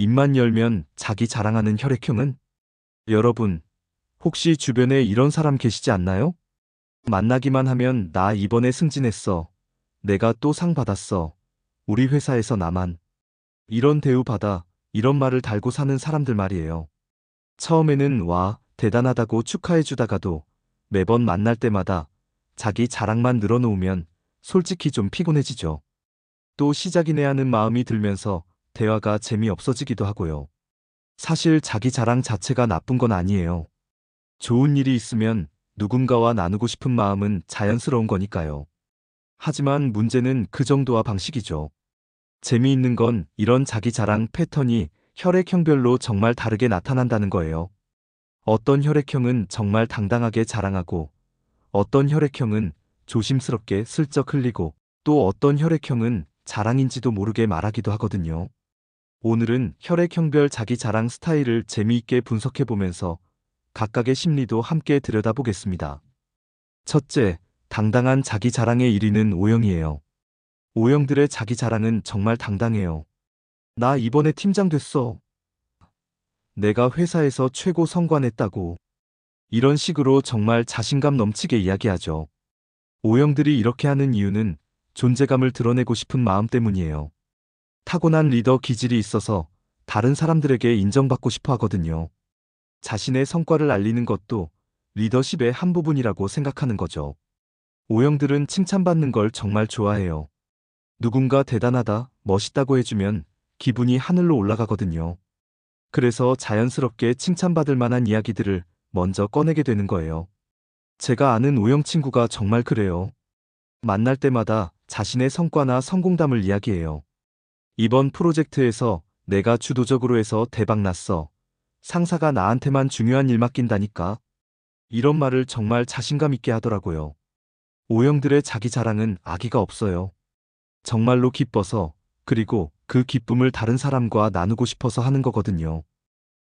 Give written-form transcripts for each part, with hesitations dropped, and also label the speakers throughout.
Speaker 1: 입만 열면 자기 자랑하는 혈액형은? 여러분, 혹시 주변에 이런 사람 계시지 않나요? 만나기만 하면 나 이번에 승진했어. 내가 또 상 받았어. 우리 회사에서 나만. 이런 대우 받아. 이런 말을 달고 사는 사람들 말이에요. 처음에는 와, 대단하다고 축하해주다가도 매번 만날 때마다 자기 자랑만 늘어놓으면 솔직히 좀 피곤해지죠. 또 시작이네 하는 마음이 들면서 대화가 재미없어지기도 하고요. 사실 자기 자랑 자체가 나쁜 건 아니에요. 좋은 일이 있으면 누군가와 나누고 싶은 마음은 자연스러운 거니까요. 하지만 문제는 그 정도와 방식이죠. 재미있는 건 이런 자기 자랑 패턴이 혈액형별로 정말 다르게 나타난다는 거예요. 어떤 혈액형은 정말 당당하게 자랑하고, 어떤 혈액형은 조심스럽게 슬쩍 흘리고, 또 어떤 혈액형은 자랑인지도 모르게 말하기도 하거든요. 오늘은 혈액형별 자기 자랑 스타일을 재미있게 분석해보면서 각각의 심리도 함께 들여다보겠습니다. 첫째, 당당한 자기 자랑의 1위는 O형이에요. O형들의 자기 자랑은 정말 당당해요. 나 이번에 팀장 됐어. 내가 회사에서 최고 성과냈다고. 이런 식으로 정말 자신감 넘치게 이야기하죠. O형들이 이렇게 하는 이유는 존재감을 드러내고 싶은 마음 때문이에요. 타고난 리더 기질이 있어서 다른 사람들에게 인정받고 싶어 하거든요. 자신의 성과를 알리는 것도 리더십의 한 부분이라고 생각하는 거죠. O형들은 칭찬받는 걸 정말 좋아해요. 누군가 대단하다, 멋있다고 해주면 기분이 하늘로 올라가거든요. 그래서 자연스럽게 칭찬받을 만한 이야기들을 먼저 꺼내게 되는 거예요. 제가 아는 O형 친구가 정말 그래요. 만날 때마다 자신의 성과나 성공담을 이야기해요. 이번 프로젝트에서 내가 주도적으로 해서 대박 났어. 상사가 나한테만 중요한 일 맡긴다니까. 이런 말을 정말 자신감 있게 하더라고요. O형들의 자기 자랑은 악의가 없어요. 정말로 기뻐서, 그리고 그 기쁨을 다른 사람과 나누고 싶어서 하는 거거든요.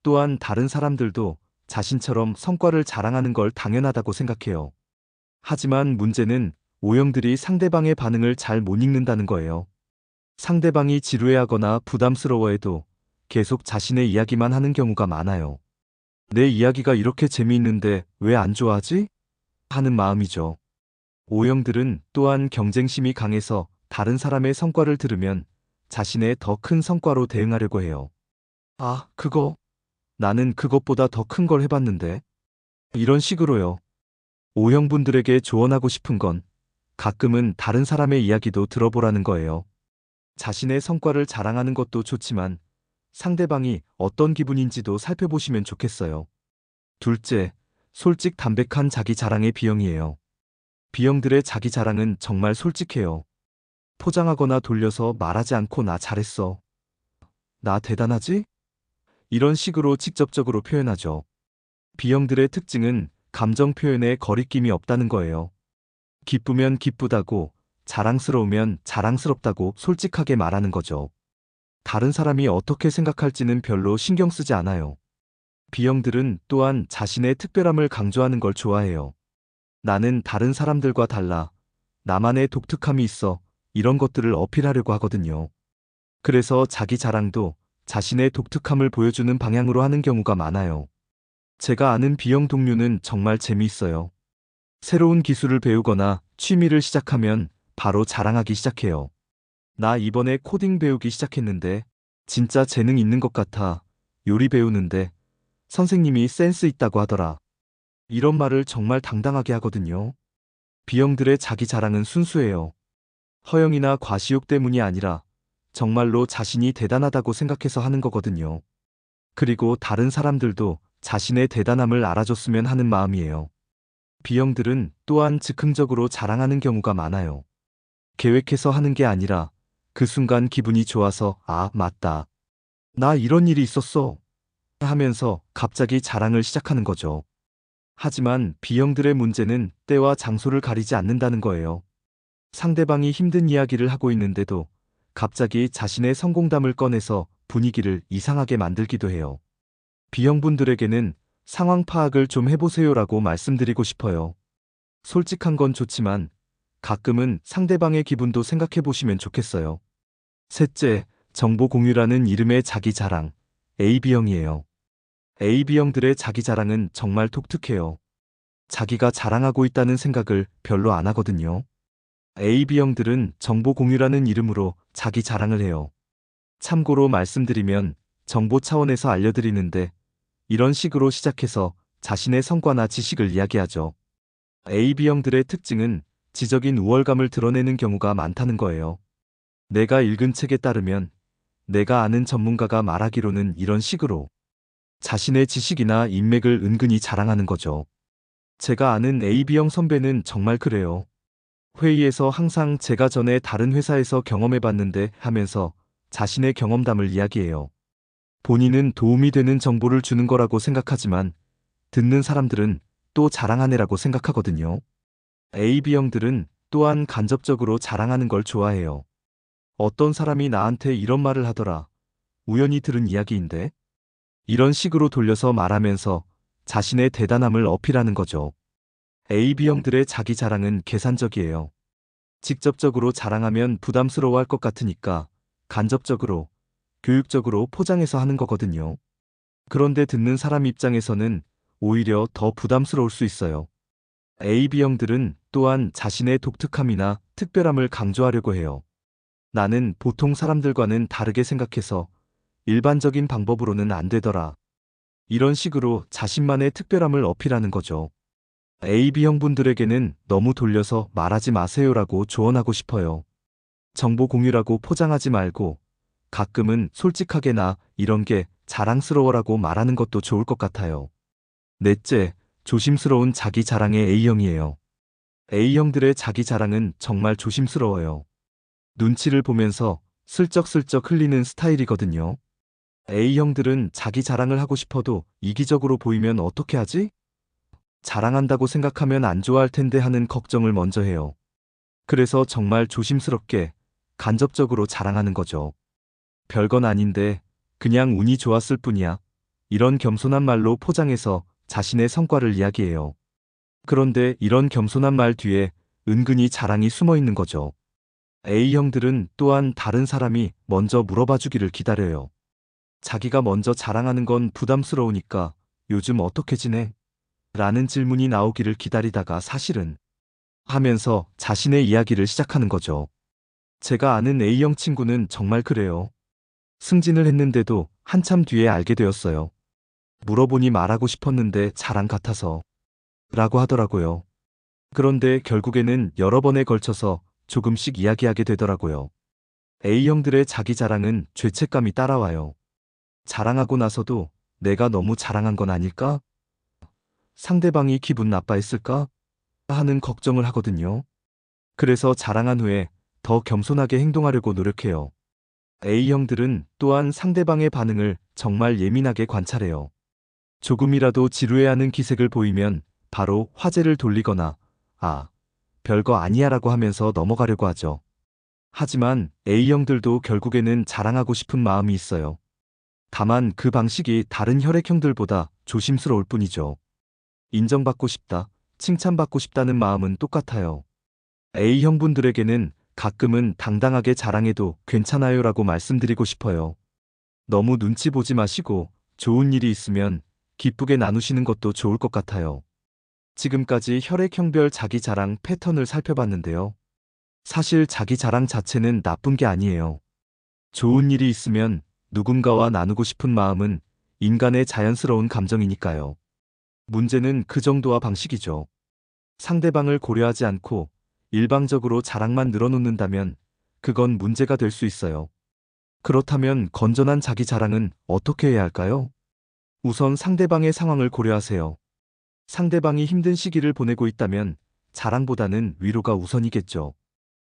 Speaker 1: 또한 다른 사람들도 자신처럼 성과를 자랑하는 걸 당연하다고 생각해요. 하지만 문제는 O형들이 상대방의 반응을 잘 못 읽는다는 거예요. 상대방이 지루해하거나 부담스러워해도 계속 자신의 이야기만 하는 경우가 많아요. 내 이야기가 이렇게 재미있는데 왜 안 좋아하지? 하는 마음이죠. O형들은 또한 경쟁심이 강해서 다른 사람의 성과를 들으면 자신의 더 큰 성과로 대응하려고 해요. 아, 그거. 나는 그것보다 더 큰 걸 해봤는데. 이런 식으로요. O형분들에게 조언하고 싶은 건 가끔은 다른 사람의 이야기도 들어보라는 거예요. 자신의 성과를 자랑하는 것도 좋지만 상대방이 어떤 기분인지도 살펴보시면 좋겠어요. 둘째, 솔직 담백한 자기 자랑의 B형이에요. B형들의 자기 자랑은 정말 솔직해요. 포장하거나 돌려서 말하지 않고 나 잘했어. 나 대단하지? 이런 식으로 직접적으로 표현하죠. B형들의 특징은 감정 표현에 거리낌이 없다는 거예요. 기쁘면 기쁘다고, 자랑스러우면 자랑스럽다고 솔직하게 말하는 거죠. 다른 사람이 어떻게 생각할지는 별로 신경 쓰지 않아요. B형들은 또한 자신의 특별함을 강조하는 걸 좋아해요. 나는 다른 사람들과 달라. 나만의 독특함이 있어. 이런 것들을 어필하려고 하거든요. 그래서 자기 자랑도 자신의 독특함을 보여주는 방향으로 하는 경우가 많아요. 제가 아는 B형 동료는 정말 재미있어요. 새로운 기술을 배우거나 취미를 시작하면 바로 자랑하기 시작해요. 나 이번에 코딩 배우기 시작했는데 진짜 재능 있는 것 같아. 요리 배우는데 선생님이 센스 있다고 하더라. 이런 말을 정말 당당하게 하거든요. B형들의 자기 자랑은 순수해요. 허영이나 과시욕 때문이 아니라 정말로 자신이 대단하다고 생각해서 하는 거거든요. 그리고 다른 사람들도 자신의 대단함을 알아줬으면 하는 마음이에요. B형들은 또한 즉흥적으로 자랑하는 경우가 많아요. 계획해서 하는 게 아니라 그 순간 기분이 좋아서 아, 맞다. 나 이런 일이 있었어. 하면서 갑자기 자랑을 시작하는 거죠. 하지만 B형들의 문제는 때와 장소를 가리지 않는다는 거예요. 상대방이 힘든 이야기를 하고 있는데도 갑자기 자신의 성공담을 꺼내서 분위기를 이상하게 만들기도 해요. B형분들에게는 상황 파악을 좀 해보세요라고 말씀드리고 싶어요. 솔직한 건 좋지만 가끔은 상대방의 기분도 생각해 보시면 좋겠어요. 셋째, 정보 공유라는 이름의 자기 자랑, AB형이에요. AB형들의 자기 자랑은 정말 독특해요. 자기가 자랑하고 있다는 생각을 별로 안 하거든요. AB형들은 정보 공유라는 이름으로 자기 자랑을 해요. 참고로 말씀드리면 정보 차원에서 알려드리는데 이런 식으로 시작해서 자신의 성과나 지식을 이야기하죠. AB형들의 특징은 지적인 우월감을 드러내는 경우가 많다는 거예요. 내가 읽은 책에 따르면 내가 아는 전문가가 말하기로는 이런 식으로 자신의 지식이나 인맥을 은근히 자랑하는 거죠. 제가 아는 AB형 선배는 정말 그래요. 회의에서 항상 제가 전에 다른 회사에서 경험해봤는데 하면서 자신의 경험담을 이야기해요. 본인은 도움이 되는 정보를 주는 거라고 생각하지만 듣는 사람들은 또 자랑하네라고 생각하거든요. AB형들은 또한 간접적으로 자랑하는 걸 좋아해요. 어떤 사람이 나한테 이런 말을 하더라. 우연히 들은 이야기인데. 이런 식으로 돌려서 말하면서 자신의 대단함을 어필하는 거죠. AB형들의 자기 자랑은 계산적이에요. 직접적으로 자랑하면 부담스러워할 것 같으니까 간접적으로, 교육적으로 포장해서 하는 거거든요. 그런데 듣는 사람 입장에서는 오히려 더 부담스러울 수 있어요. AB형들은 또한 자신의 독특함이나 특별함을 강조하려고 해요. 나는 보통 사람들과는 다르게 생각해서 일반적인 방법으로는 안 되더라. 이런 식으로 자신만의 특별함을 어필하는 거죠. AB형 분들에게는 너무 돌려서 말하지 마세요라고 조언하고 싶어요. 정보 공유라고 포장하지 말고 가끔은 솔직하게 나 이런 게 자랑스러워라고 말하는 것도 좋을 것 같아요. 넷째, 조심스러운 자기 자랑의 A형이에요. A형들의 자기 자랑은 정말 조심스러워요. 눈치를 보면서 슬쩍슬쩍 흘리는 스타일이거든요. A형들은 자기 자랑을 하고 싶어도 이기적으로 보이면 어떻게 하지? 자랑한다고 생각하면 안 좋아할 텐데 하는 걱정을 먼저 해요. 그래서 정말 조심스럽게, 간접적으로 자랑하는 거죠. 별건 아닌데 그냥 운이 좋았을 뿐이야. 이런 겸손한 말로 포장해서 자신의 성과를 이야기해요. 그런데 이런 겸손한 말 뒤에 은근히 자랑이 숨어 있는 거죠. A형들은 또한 다른 사람이 먼저 물어봐 주기를 기다려요. 자기가 먼저 자랑하는 건 부담스러우니까 요즘 어떻게 지내? 라는 질문이 나오기를 기다리다가 사실은 하면서 자신의 이야기를 시작하는 거죠. 제가 아는 A형 친구는 정말 그래요. 승진을 했는데도 한참 뒤에 알게 되었어요. 물어보니 말하고 싶었는데 자랑 같아서 라고 하더라고요. 그런데 결국에는 여러 번에 걸쳐서 조금씩 이야기하게 되더라고요. A형들의 자기 자랑은 죄책감이 따라와요. 자랑하고 나서도 내가 너무 자랑한 건 아닐까? 상대방이 기분 나빠했을까? 하는 걱정을 하거든요. 그래서 자랑한 후에 더 겸손하게 행동하려고 노력해요. A형들은 또한 상대방의 반응을 정말 예민하게 관찰해요. 조금이라도 지루해하는 기색을 보이면 바로 화제를 돌리거나 아, 별거 아니야라고 하면서 넘어가려고 하죠. 하지만 A형들도 결국에는 자랑하고 싶은 마음이 있어요. 다만 그 방식이 다른 혈액형들보다 조심스러울 뿐이죠. 인정받고 싶다, 칭찬받고 싶다는 마음은 똑같아요. A형분들에게는 가끔은 당당하게 자랑해도 괜찮아요라고 말씀드리고 싶어요. 너무 눈치 보지 마시고 좋은 일이 있으면 기쁘게 나누시는 것도 좋을 것 같아요. 지금까지 혈액형별 자기 자랑 패턴을 살펴봤는데요. 사실 자기 자랑 자체는 나쁜 게 아니에요. 좋은 일이 있으면 누군가와 나누고 싶은 마음은 인간의 자연스러운 감정이니까요. 문제는 그 정도와 방식이죠. 상대방을 고려하지 않고 일방적으로 자랑만 늘어놓는다면 그건 문제가 될 수 있어요. 그렇다면 건전한 자기 자랑은 어떻게 해야 할까요? 우선 상대방의 상황을 고려하세요. 상대방이 힘든 시기를 보내고 있다면 자랑보다는 위로가 우선이겠죠.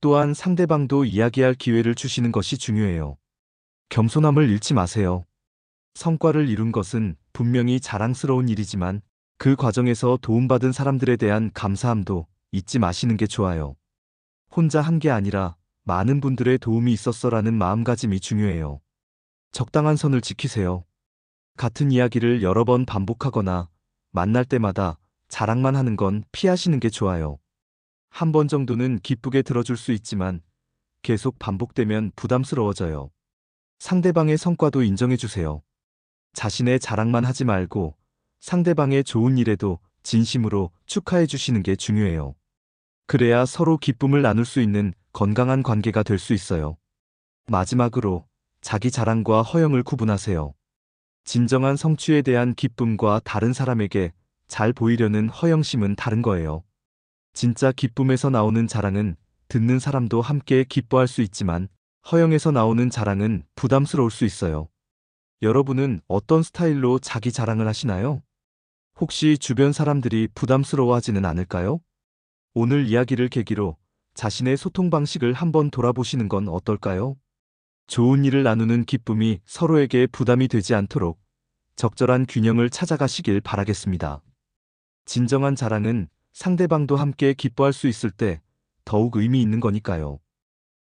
Speaker 1: 또한 상대방도 이야기할 기회를 주시는 것이 중요해요. 겸손함을 잃지 마세요. 성과를 이룬 것은 분명히 자랑스러운 일이지만 그 과정에서 도움받은 사람들에 대한 감사함도 잊지 마시는 게 좋아요. 혼자 한 게 아니라 많은 분들의 도움이 있었어라는 마음가짐이 중요해요. 적당한 선을 지키세요. 같은 이야기를 여러 번 반복하거나 만날 때마다 자랑만 하는 건 피하시는 게 좋아요. 한 번 정도는 기쁘게 들어줄 수 있지만 계속 반복되면 부담스러워져요. 상대방의 성과도 인정해 주세요. 자신의 자랑만 하지 말고 상대방의 좋은 일에도 진심으로 축하해 주시는 게 중요해요. 그래야 서로 기쁨을 나눌 수 있는 건강한 관계가 될 수 있어요. 마지막으로 자기 자랑과 허영을 구분하세요. 진정한 성취에 대한 기쁨과 다른 사람에게 잘 보이려는 허영심은 다른 거예요. 진짜 기쁨에서 나오는 자랑은 듣는 사람도 함께 기뻐할 수 있지만 허영에서 나오는 자랑은 부담스러울 수 있어요. 여러분은 어떤 스타일로 자기 자랑을 하시나요? 혹시 주변 사람들이 부담스러워하지는 않을까요? 오늘 이야기를 계기로 자신의 소통 방식을 한번 돌아보시는 건 어떨까요? 좋은 일을 나누는 기쁨이 서로에게 부담이 되지 않도록 적절한 균형을 찾아가시길 바라겠습니다. 진정한 자랑은 상대방도 함께 기뻐할 수 있을 때 더욱 의미 있는 거니까요.